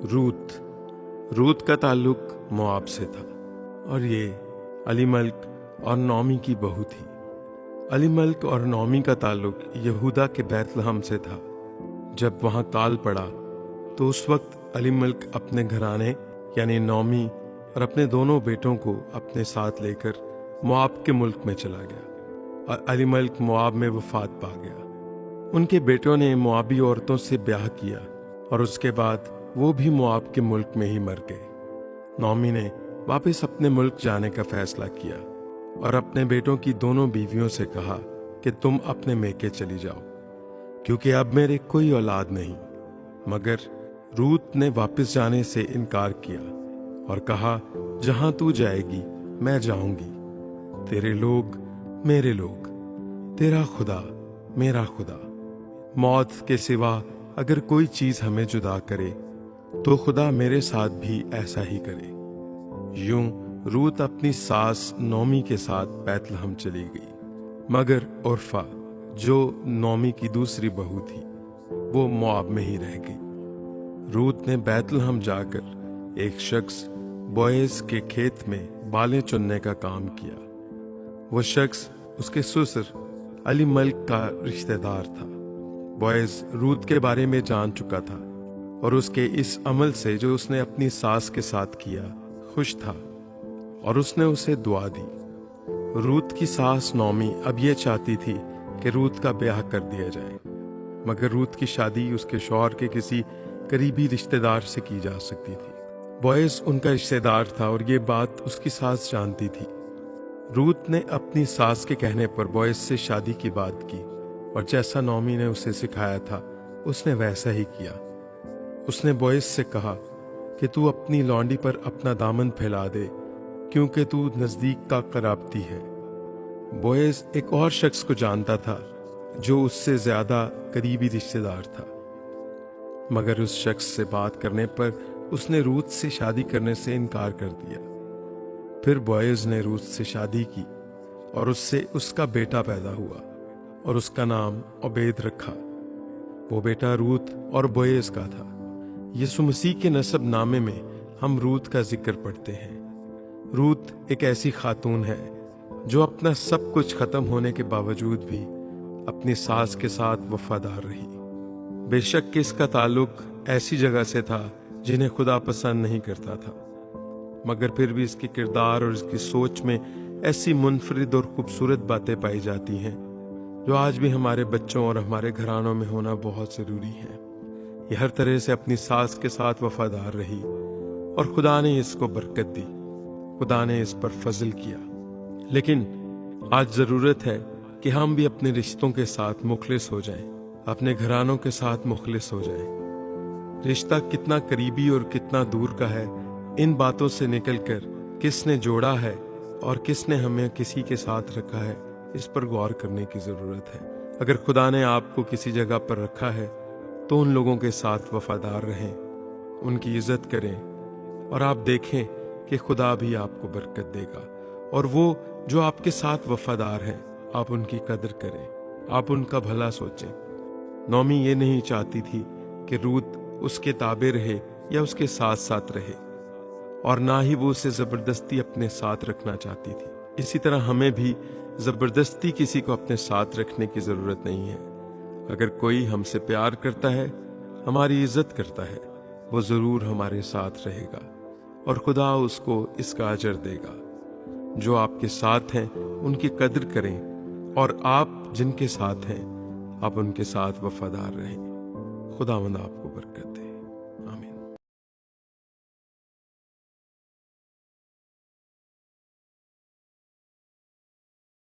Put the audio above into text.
रूत का ताल्लुक मोआब से था और ये अलीमल्क और नौमी की बहू थी। अलीमल्क और नौमी का ताल्लुक यहूदा के बैतलहम से था। जब वहाँ काल पड़ा तो उस वक्त अलीमल्क अपने घराने यानी नौमी और अपने दोनों बेटों को अपने साथ लेकर मोआब के मुल्क में चला गया और अलीमल्क मोआब में वफात पा गया। उनके बेटों ने मोआबी औरतों से ब्याह किया और उसके बाद वो भी मोआब के मुल्क में ही मर गए। नौमी ने वापस अपने मुल्क जाने का फैसला किया और अपने बेटों की दोनों बीवियों से कहा कि तुम अपने मेके चली जाओ, क्योंकि अब मेरे कोई औलाद नहीं। मगर रूत ने वापस जाने से इनकार किया और कहा, जहां तू जाएगी मैं जाऊंगी, तेरे लोग मेरे लोग, तेरा खुदा मेरा खुदा। मौत के सिवा अगर कोई चीज हमें जुदा करे तो खुदा मेरे साथ भी ऐसा ही करे। यूं रूत अपनी सास नौमी के साथ बैतलहम चली गई, मगर ओरफा जो नौमी की दूसरी बहू थी वो मोआब में ही रह गई। रूत ने बैतलहम जाकर एक शख्स बोएज के खेत में बालें चुनने का काम किया। वो शख्स उसके ससुर अलीमल्क का रिश्तेदार था। बोएज रूत के बारे में जान चुका था और उसके इस अमल से जो उसने अपनी सास के साथ किया खुश था और उसने उसे दुआ दी। रूत की सास नौमी अब ये चाहती थी कि रूत का ब्याह कर दिया जाए, मगर रूत की शादी उसके शौहर के किसी करीबी रिश्तेदार से की जा सकती थी। बोएज उनका रिश्तेदार था और ये बात उसकी सास जानती थी। रूत ने अपनी सास के कहने पर बोएज से शादी की बात की और जैसा नौमी ने उसे सिखाया था उसने वैसा ही किया। उसने बोएज से कहा कि तू अपनी लौंडी पर अपना दामन फैला दे, क्योंकि तू नजदीक का कराबती है। बोएज एक और शख्स को जानता था जो उससे ज्यादा करीबी रिश्तेदार था, मगर उस शख्स से बात करने पर उसने रूत से शादी करने से इनकार कर दिया। फिर बोएज ने रूत से शादी की और उससे उसका बेटा पैदा हुआ और उसका नाम ओबेद रखा। वो बेटा रूत और बोएज का था। यीशु मसीह के नसब नामे में हम रूत का जिक्र पढ़ते हैं। रूत एक ऐसी खातून है जो अपना सब कुछ खत्म होने के बावजूद भी अपनी सास के साथ वफादार रही। बेशक कि इसका ताल्लुक ऐसी जगह से था जिन्हें खुदा पसंद नहीं करता था, मगर फिर भी इसके किरदार और इसकी सोच में ऐसी मुनफरिद और खूबसूरत बातें पाई जाती हैं जो आज भी हमारे बच्चों और हमारे घरानों में होना बहुत ज़रूरी है। ये हर तरह से अपनी सास के साथ वफादार रही और खुदा ने इसको बरकत दी, खुदा ने इस पर फजल किया। लेकिन आज ज़रूरत है कि हम भी अपने रिश्तों के साथ मुखलिस हो जाएं, अपने घरानों के साथ मुखलिस हो जाएं। रिश्ता कितना करीबी और कितना दूर का है, इन बातों से निकलकर किसने जोड़ा है और किसने हमें किसी के साथ रखा है, इस पर गौर करने की ज़रूरत है। अगर खुदा ने आपको किसी जगह पर रखा है तो उन लोगों के साथ वफादार रहें, उनकी इज्जत करें और आप देखें कि खुदा भी आपको बरकत देगा। और वो जो आपके साथ वफादार हैं, आप उनकी कदर करें, आप उनका भला सोचें। नौमी ये नहीं चाहती थी कि रूत उसके ताबे रहे या उसके साथ साथ रहे, और ना ही वो उसे ज़बरदस्ती अपने साथ रखना चाहती थी। इसी तरह हमें भी ज़बरदस्ती किसी को अपने साथ रखने की ज़रूरत नहीं है। अगर कोई हमसे प्यार करता है, हमारी इज्जत करता है, वो ज़रूर हमारे साथ रहेगा और खुदा उसको इसका अजर देगा। जो आपके साथ हैं उनकी कदर करें और आप जिनके साथ हैं आप उनके साथ वफादार रहें। खुदावंद आपको बरकत दे।